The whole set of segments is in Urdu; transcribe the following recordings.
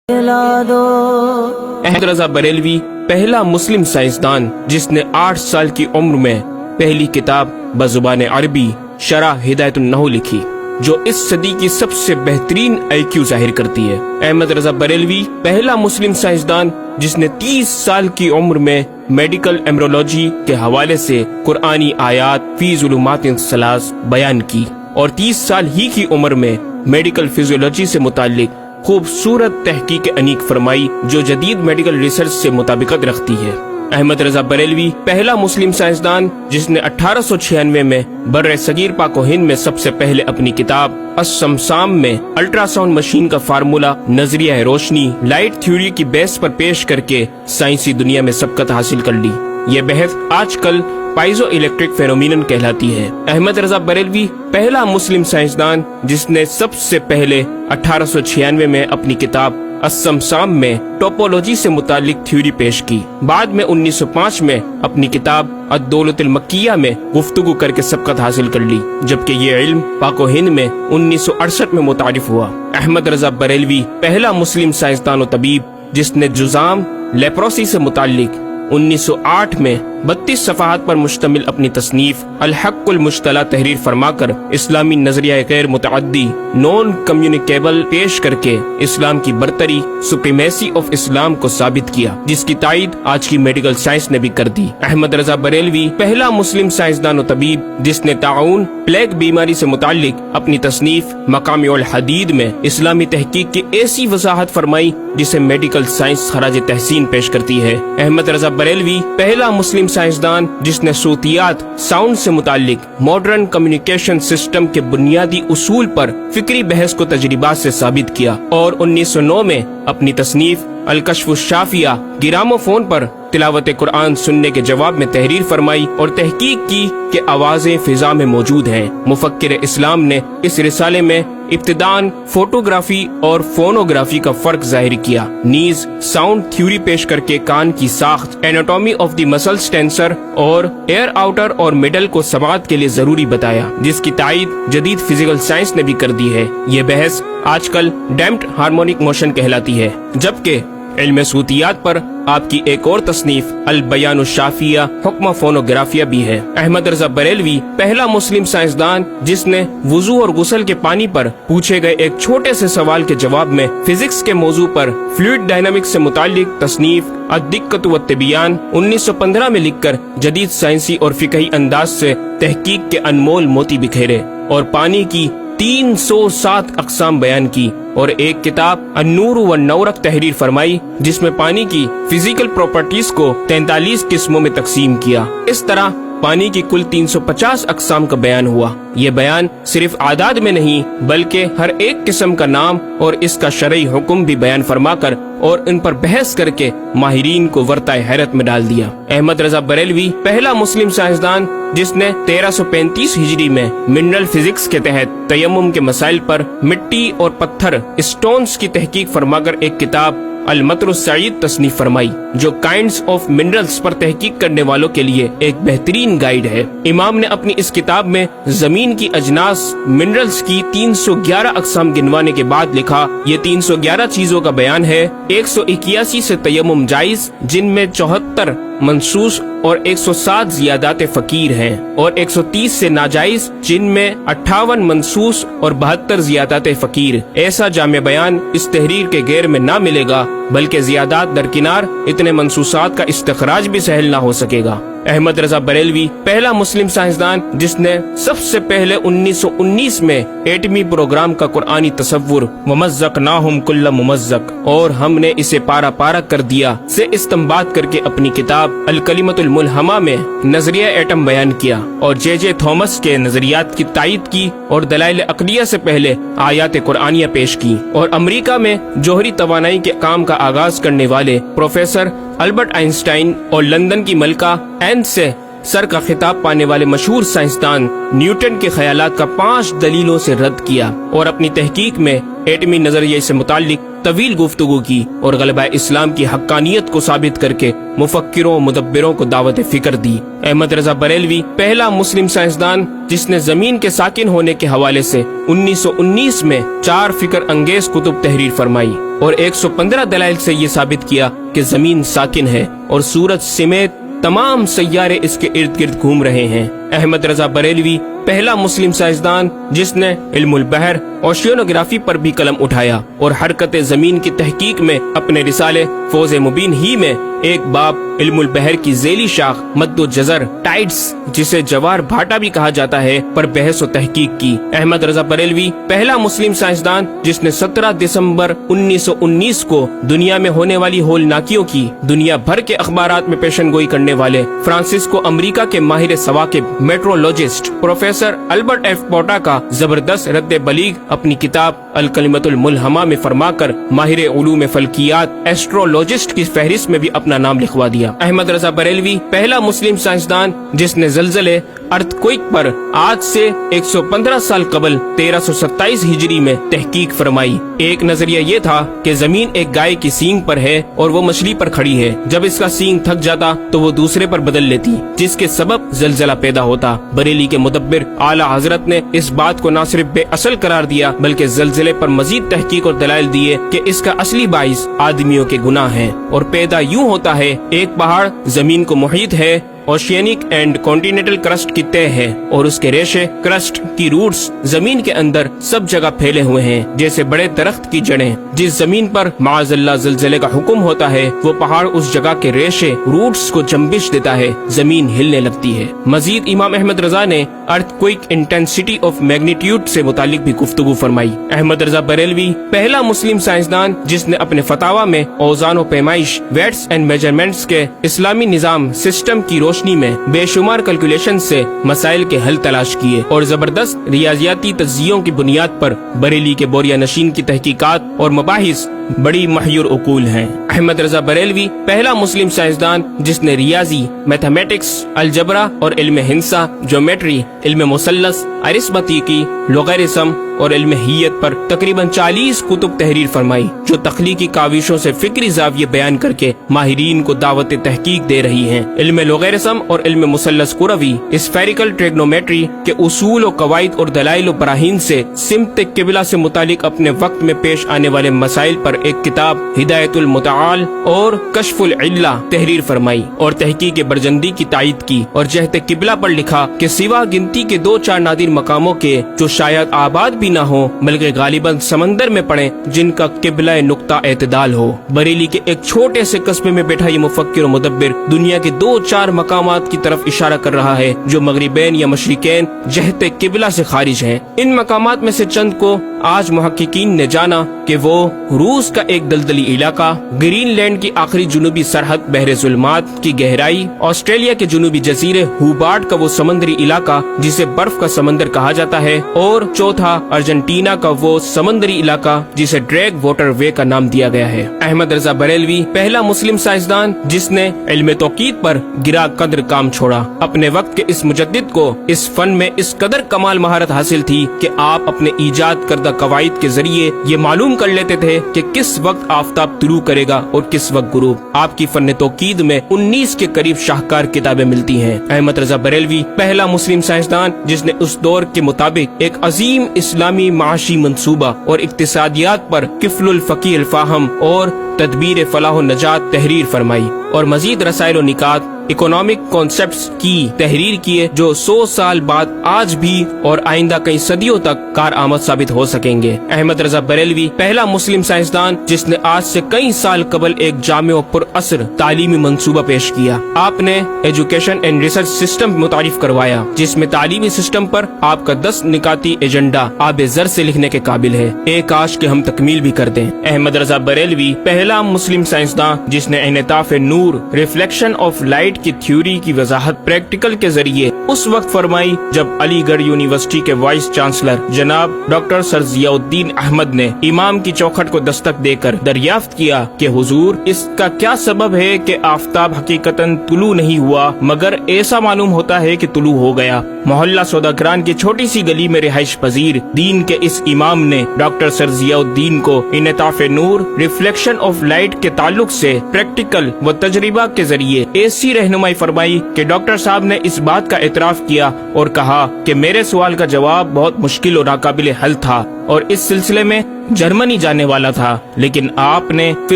احمد رضا بریلوی پہلا مسلم سائنسدان جس نے 8 سال کی عمر میں پہلی کتاب بزبان عربی شرح ہدایت النحو لکھی، جو اس صدی کی سب سے بہترین IQ ظاہر کرتی ہے۔ احمد رضا بریلوی پہلا مسلم سائنسدان جس نے 30 سال کی عمر میں میڈیکل ایمرولوجی کے حوالے سے قرآنی آیات فی ظلمات ثلاث بیان کی، اور 30 سال ہی کی عمر میں میڈیکل فزیولوجی سے متعلق خوبصورت تحقیق انیق فرمائی جو جدید میڈیکل ریسرچ سے مطابقت رکھتی ہے۔ احمد رضا بریلوی پہلا مسلم سائنسدان جس نے 1896 میں بر صغیر پاک و ہند میں سب سے پہلے اپنی کتاب السمسام میں الٹرا ساؤنڈ مشین کا فارمولا نظریہ روشنی لائٹ تھیوری کی بیس پر پیش کر کے سائنسی دنیا میں سبقت حاصل کر لی۔ یہ بحث آج کل پائزو الیکٹرک فینومینن کہلاتی ہے۔ احمد رضا بریلوی پہلا مسلم سائنسدان جس نے سب سے پہلے 1896 میں اپنی کتاب السمسام میں ٹوپولوجی سے متعلق تھیوری پیش کی۔ بعد میں 1905 میں اپنی کتاب الدولۃ المکیہ میں گفتگو کر کے سبقت حاصل کر لی، جبکہ یہ علم پاک و ہند میں 1968 میں متعارف ہوا۔ احمد رضا بریلوی پہلا مسلم سائنسدان و طبیب جس نے جذام لیپروسی سے متعلق 1908 میں 32 صفحات پر مشتمل اپنی تصنیف الحق المشتلی تحریر فرما کر اسلامی نظریہ غیر متعدی نون کمیونیکیبل پیش کر کے اسلام کی برتری سپریمیسی آف اسلام کو ثابت کیا، جس کی تائید آج کی میڈیکل سائنس نے بھی کر دی۔ احمد رضا بریلوی پہلا مسلم سائنسدان و طبیب جس نے طاعون پلیگ بیماری سے متعلق اپنی تصنیف مقامع الحدید میں اسلامی تحقیق کی ایسی وضاحت فرمائی جسے میڈیکل سائنس خراج تحسین پیش کرتی ہے۔ احمد رضا بریلوی پہلا مسلم سائنسدان جس نے صوتیات ساؤنڈ سے متعلق ماڈرن کمیونیکیشن سسٹم کے بنیادی اصول پر فکری بحث کو تجربات سے ثابت کیا، اور 1909 میں اپنی تصنیف الکشف الشافیہ گرامو فون پر تلاوت قرآن سننے کے جواب میں تحریر فرمائی اور تحقیق کی کہ آوازیں فضا میں موجود ہیں۔ مفکر اسلام نے اس رسالے میں ابتداً فوٹوگرافی اور فونوگرافی کا فرق ظاہر کیا، نیز ساؤنڈ تھیوری پیش کر کے کان کی ساخت anatomy of the muscles tensor اور ایئر آؤٹر اور مڈل کو سماعت کے لیے ضروری بتایا، جس کی تائید جدید فزیکل سائنس نے بھی کر دی ہے۔ یہ بحث آج کل ڈیمپڈ ہارمونک موشن کہلاتی ہے، جبکہ علم صوتیات پر آپ کی ایک اور تصنیف البیان الشافیہ حکم فونوگرافیہ بھی ہے۔ احمد رضا بریلوی پہلا مسلم سائنسدان جس نے وضو اور غسل کے پانی پر پوچھے گئے ایک چھوٹے سے سوال کے جواب میں فزکس کے موضوع پر فلوئڈ ڈائنامکس سے متعلق تصنیف الدقۃ والتبیان 1915 میں لکھ کر جدید سائنسی اور فقہی انداز سے تحقیق کے انمول موتی بکھیرے، اور پانی کی 307 اقسام بیان کی، اور ایک کتاب النور والنورق تحریر فرمائی جس میں پانی کی فزیکل پراپرٹیز کو 43 قسموں میں تقسیم کیا۔ اس طرح پانی کی کل 350 اقسام کا بیان ہوا۔ یہ بیان صرف اعداد میں نہیں بلکہ ہر ایک قسم کا نام اور اس کا شرعی حکم بھی بیان فرما کر اور ان پر بحث کر کے ماہرین کو ورطۂ حیرت میں ڈال دیا۔ احمد رضا بریلوی پہلا مسلم سائنسدان جس نے 1335 ہجری میں منرل فزکس کے تحت تیمم کے مسائل پر مٹی اور پتھر اسٹونز کی تحقیق فرما کر ایک کتاب المطر السعید تصنیف فرمائی، جو کائنڈز آف منرلز پر تحقیق کرنے والوں کے لیے ایک بہترین گائیڈ ہے۔ امام نے اپنی اس کتاب میں زمین کی اجناس منرلز کی 311 اقسام گنوانے کے بعد لکھا، یہ 311 چیزوں کا بیان ہے۔ 181 سے تیمم جائز جن میں 74 منصوص اور 107 زیادات فقیر ہیں، اور 130 سے ناجائز جن میں 58 منصوص اور 72 زیادات فقیر۔ ایسا جامع بیان اس تحریر کے غیر میں نہ ملے گا، بلکہ زیادات درکنار اتنے منصوصات کا استخراج بھی سہل نہ ہو سکے گا۔ احمد رضا بریلوی پہلا مسلم سائنسدان جس نے سب سے پہلے 1919 میں ایٹمی پروگرام کا قرآنی تصور ومزقناہم کل ممزق اور ہم نے اسے پارا پارا کر دیا سے استنباط کر کے اپنی کتاب الکلمۃ الملہمہ میں نظریہ ایٹم بیان کیا، اور جے تھامس کے نظریات کی تائید کی اور دلائل عقلیہ سے پہلے آیات قرآنیہ پیش کی، اور امریکہ میں جوہری توانائی کے کام کا آغاز کرنے والے پروفیسر البرٹ آئنسٹائن اور لندن کی ملکہ این سے سر کا خطاب پانے والے مشہور سائنسدان نیوٹن کے خیالات کا 5 دلیلوں سے رد کیا، اور اپنی تحقیق میں ایٹمی نظریے سے متعلق طویل گفتگو کی اور غلبہ اسلام کی حقانیت کو ثابت کر کے مفکروں مدبروں کو دعوت فکر دی۔ احمد رضا بریلوی پہلا مسلم سائنسدان جس نے زمین کے ساکن ہونے کے حوالے سے 1919 میں 4 فکر انگیز کتب تحریر فرمائی اور 115 دلائل سے یہ ثابت کیا کہ زمین ساکن ہے اور سورج سمیت تمام سیارے اس کے ارد گرد گھوم رہے ہیں۔ احمد رضا بریلوی پہلا مسلم سائنسدان جس نے علم البحر اوشینوگرافی پر بھی قلم اٹھایا اور حرکت زمین کی تحقیق میں اپنے رسالے فوز مبین ہی میں ایک باب علم البحر کی ذیلی شاخ مد و جزر ٹائڈز جسے جوار بھاٹا بھی کہا جاتا ہے پر بحث و تحقیق کی۔ احمد رضا بریلوی پہلا مسلم سائنسدان جس نے 17 دسمبر 1919 کو دنیا میں ہونے والی ہولناکیوں کی دنیا بھر کے اخبارات میں پیشن گوئی کرنے والے فرانسسکو امریکہ کے ماہر ثواقب میٹرولوجسٹ پروفیسر البرٹ ایف پوٹا کا زبردست رد بلیغ اپنی کتاب الکلمۃ الملہمہ میں فرما کر ماہر علوم فلکیات ایسٹرولوجسٹ کی فہرست میں بھی اپنا نام لکھوا دیا۔ احمد رضا بریلوی پہلا مسلم سائنسدان جس نے زلزلے ارتھ کوئک پر آج سے 115 سال قبل 1327 ہجری میں تحقیق فرمائی۔ ایک نظریہ یہ تھا کہ زمین ایک گائے کی سینگ پر ہے اور وہ مچھلی پر کھڑی ہے، جب اس کا سینگ تھک جاتا تو وہ دوسرے پر بدل لیتی جس کے سبب زلزلہ پیدا ہوتا۔ بریلی کے مدبر اعلیٰ حضرت نے اس بات کو نہ صرف بے اصل قرار دیا بلکہ زلزلے پر مزید تحقیق اور دلائل دیے کہ اس کا اصلی باعث آدمیوں کے گناہ ہیں اور پیدا یوں ہوتا ہے۔ ایک پہاڑ زمین کو محیط ہے، اوشینک اینڈ کانٹیننٹل کرسٹ کی تہ ہے اور اس کے ریشے کرسٹ کی روٹس زمین کے اندر سب جگہ پھیلے ہوئے ہیں جیسے بڑے درخت کی جڑیں۔ جس زمین پر معاذ اللہ زلزلے کا حکم ہوتا ہے وہ پہاڑ اس جگہ کے ریشے روٹس کو جنبش دیتا ہے، زمین ہلنے لگتی ہے۔ مزید امام احمد رضا نے ارتھ کوئک انٹینسٹی آف میگنیٹیوڈ سے متعلق بھی گفتگو فرمائی۔ احمد رضا بریلوی پہلا مسلم سائنسدان جس نے اپنے فتاوی میں اوزان و پیمائش ویٹس اینڈ میجرمنٹس کے اسلامی نظام سسٹم کی روشنی میں بے شمار کیلکولیشن سے مسائل کے حل تلاش کیے اور زبردست ریاضیاتی تجزیوں کی بنیاد پر بریلی کے بوریا نشین کی تحقیقات اور مباحث بڑی محیر عقول ہیں۔ احمد رضا بریلوی پہلا مسلم سائنسدان جس نے ریاضی، میتھمیٹکس، الجبرا اور علم ہندسہ، جیومیٹری، علم مثلث، ارثمیٹکی، لوگارثم اور علم ہیت پر تقریباً 40 کتب تحریر فرمائی جو تخلیقی کاوشوں سے فکری زاویے بیان کر کے ماہرین کو دعوت تحقیق دے رہی ہیں۔ علم لوگارثم اور علم مثلث کروی، اسفیریکل ٹریگنومیٹری کے اصول و قواعد اور دلائل و براہین سے سمت قبلہ سے متعلق اپنے وقت میں پیش آنے والے مسائل پر ایک کتاب ہدایت المتعال اور کشف العلہ تحریر فرمائی اور تحقیق برجندی کی تائید کی اور جہت قبلہ پر لکھا کہ سوا گنتی کے 2-4 نادر مقاموں کے جو شاید آباد بھی نہ ہو بلکہ غالباً سمندر میں پڑے جن کا قبلہ نقطہ اعتدال ہو۔ بریلی کے ایک چھوٹے سے قصبے میں بیٹھا یہ مفکر و مدبر دنیا کے 2-4 مقامات کی طرف اشارہ کر رہا ہے جو مغربین یا مشرقین جہت قبلہ سے خارج ہیں۔ ان مقامات میں سے چند کو آج محققین نے جانا کہ وہ روس کا ایک دلدلی علاقہ، گرین لینڈ کی آخری جنوبی سرحد بحر ظلمات کی گہرائی، آسٹریلیا کے جنوبی جزیرے ہوبارٹ کا وہ سمندری علاقہ جسے برف کا سمندر کہا جاتا ہے، اور چوتھا ارجنٹینا کا وہ سمندری علاقہ جسے ڈریگ واٹر وے کا نام دیا گیا ہے۔ احمد رضا بریلوی پہلا مسلم سائنسدان جس نے علم توقید پر گرا قدر کام چھوڑا۔ اپنے وقت کے اس مجدد کو اس فن میں اس قدر کمال مہارت حاصل تھی کہ آپ اپنے ایجاد کردہ قواعد کے ذریعے یہ معلوم کر لیتے تھے کہ کس وقت آفتاب طلوع کرے گا اور کس وقت غروب۔ آپ کی فن توقید میں 19 کے قریب شاہکار کتابیں ملتی ہیں۔ احمد رضا بریلوی پہلا مسلم سائنسدان جس نے اس دور کے مطابق ایک عظیم اسلامی معاشی منصوبہ اور اقتصادیات پر کفل الفقی الفاہم اور تدبیر فلاح و نجات تحریر فرمائی اور مزید رسائل و نکات اکنامک کانسیپٹس کی تحریر کیے جو 100 سال بعد آج بھی اور آئندہ کئی صدیوں تک کارآمد ثابت ہو سکیں گے۔ احمد رضا بریلوی پہلا مسلم سائنسدان جس نے آج سے کئی سال قبل ایک جامع و پر اثر تعلیمی منصوبہ پیش کیا۔ آپ نے ایجوکیشن اینڈ ریسرچ سسٹم متعارف کروایا جس میں تعلیمی سسٹم پر آپ کا 10 نکاتی ایجنڈا آب زر سے لکھنے کے قابل ہے، ایک کاش کہ ہم تکمیل بھی کر دیں۔ احمد رضا بریلوی پہلا مسلم سائنسدان جس نے انعطاف نور، ریفلیکشن آف لائٹ کی تھیوری کی وضاحت پریکٹیکل کے ذریعے اس وقت فرمائی جب علی گڑھ یونیورسٹی کے وائس چانسلر جناب ڈاکٹر سر ضیاء الدین احمد نے امام کی چوکھٹ کو دستک دے کر دریافت کیا کہ حضور اس کا کیا سبب ہے کہ آفتاب حقیقتاً طلوع نہیں ہوا مگر ایسا معلوم ہوتا ہے کہ طلوع ہو گیا۔ محلہ سوداگران کی چھوٹی سی گلی میں رہائش پذیر دین کے اس امام نے ڈاکٹر سر ضیاء الدین کو انعطاف نور ریفلیکشن آف لائٹ کے تعلق سے پریکٹیکل و تجربہ کے ذریعے ایسی رہنمائی فرمائی کہ ڈاکٹر صاحب نے اس بات کا اعتراف کیا اور کہا کہ میرے سوال کا جواب بہت مشکل اور ناقابل حل تھا اور اس سلسلے میں جرمنی جانے والا تھا، لیکن آپ نے فی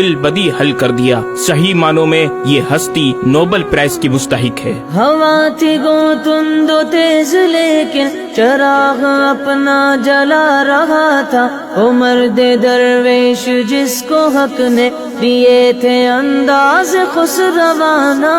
البدی حل کر دیا۔ صحیح معنوں میں یہ ہستی نوبل پرائز کی مستحق ہے۔ ہوا تھی گو تند و تیز لیکن چراغ اپنا جلا رہا تھا، عمر دے درویش جس کو حق نے دیے تھے انداز خسروانہ۔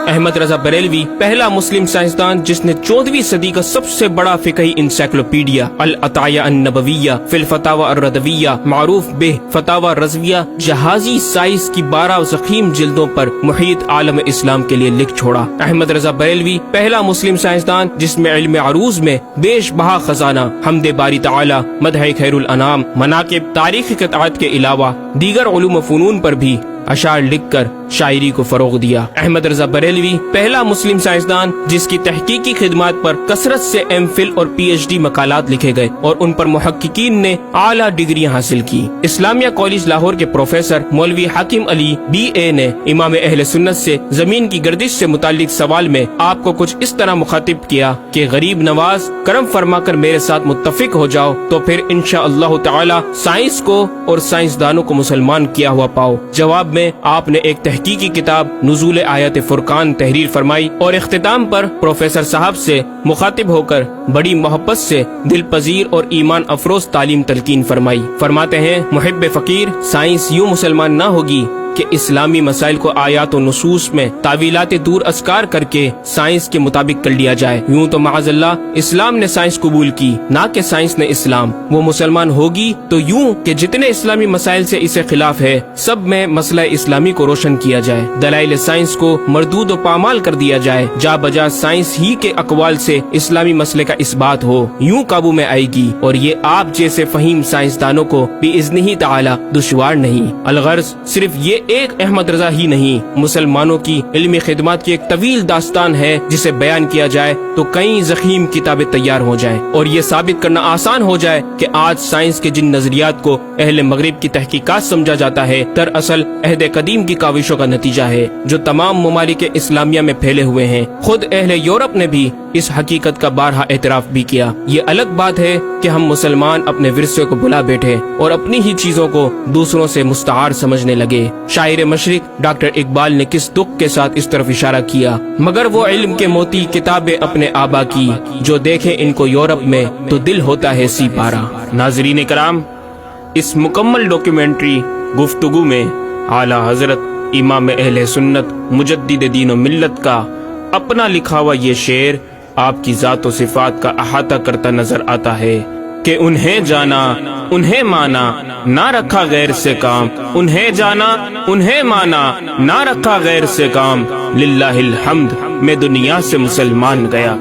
احمد رضا بریلوی پہلا مسلم سائنسدان جس نے 14ویں صدی کا سب سے بڑا فقہی انسائکلوپیڈیا العطایہ النبویہ فی الفتاوی الردویہ معروف بہ فتاوی رضویہ جہازی سائنس کی 12 ضخیم جلدوں پر محیط عالم اسلام کے لیے لکھ چھوڑا۔ احمد رضا بریلوی پہلا مسلم سائنسدان جس میں علم عروض میں بیش بہا خزانہ حمد باری تعالی، مدح خیر الانام، مناقب، تاریخی قطعات کے علاوہ دیگر علوم و فنون پر بھی اشعار لکھ کر شاعری کو فروغ دیا۔ احمد رضا بریلوی پہلا مسلم سائنسدان جس کی تحقیقی خدمات پر کثرت سے ایم فل اور پی ایچ ڈی مقالات لکھے گئے اور ان پر محققین نے اعلیٰ ڈگریاں حاصل کی۔ اسلامیہ کالج لاہور کے پروفیسر مولوی حاکم علی بی اے نے امام اہل سنت سے زمین کی گردش سے متعلق سوال میں آپ کو کچھ اس طرح مخاطب کیا کہ غریب نواز کرم فرما کر میرے ساتھ متفق ہو جاؤ تو پھر انشاءاللہ تعالی سائنس کو اور سائنسدانوں کو مسلمان کیا ہوا پاؤ۔ جواب میں آپ نے ایک تحقیقی کتاب نزول آیات فرقان تحریر فرمائی اور اختتام پر پروفیسر صاحب سے مخاطب ہو کر بڑی محبت سے دل پذیر اور ایمان افروز تعلیم تلقین فرمائی۔ فرماتے ہیں محب فقیر سائنس یوں مسلمان نہ ہوگی کہ اسلامی مسائل کو آیات و نصوص میں تعویلات دور اسکار کر کے سائنس کے مطابق کر لیا جائے۔ یوں تو معاذ اللہ اسلام نے سائنس قبول کی نہ کہ سائنس نے اسلام۔ وہ مسلمان ہوگی تو یوں کہ جتنے اسلامی مسائل سے اسے خلاف ہے سب میں مسئلہ اسلامی کو روشن کیا جائے، دلائل سائنس کو مردود و پامال کر دیا جائے، جا بجا سائنس ہی کے اقوال سے اسلامی مسئلے کا اثبات ہو، یوں قابو میں آئے گی اور یہ آپ جیسے فہیم سائنسدانوں کو بإذنہ تعالی دشوار نہیں۔ الغرض صرف یہ ایک احمد رضا ہی نہیں، مسلمانوں کی علمی خدمات کی ایک طویل داستان ہے جسے بیان کیا جائے تو کئی ضخیم کتابیں تیار ہو جائیں اور یہ ثابت کرنا آسان ہو جائے کہ آج سائنس کے جن نظریات کو اہل مغرب کی تحقیقات سمجھا جاتا ہے دراصل عہد قدیم کی کاوشوں کا نتیجہ ہے جو تمام ممالک اسلامیہ میں پھیلے ہوئے ہیں۔ خود اہل یورپ نے بھی اس حقیقت کا بارہا اعتراف بھی کیا۔ یہ الگ بات ہے کہ ہم مسلمان اپنے ورثے کو بھلا بیٹھے اور اپنی ہی چیزوں کو دوسروں سے مستعار سمجھنے لگے۔ شاعر مشرق ڈاکٹر اقبال نے کس دکھ کے ساتھ اس طرف اشارہ کیا، مگر وہ علم کے موتی کتابیں اپنے آبا کی، جو دیکھے ان کو یورپ میں تو دل ہوتا ہے سی پارا۔ ناظرین کرام، اس مکمل ڈاکیومنٹری گفتگو میں اعلیٰ حضرت امام اہل سنت مجدد دین و ملت کا اپنا لکھا ہوا یہ شعر آپ کی ذات و صفات کا احاطہ کرتا نظر آتا ہے کہ انہیں جانا انہیں مانا نہ رکھا غیر سے کام، انہیں جانا انہیں مانا نہ رکھا غیر سے کام، للہ الحمد میں دنیا سے مسلمان گیا۔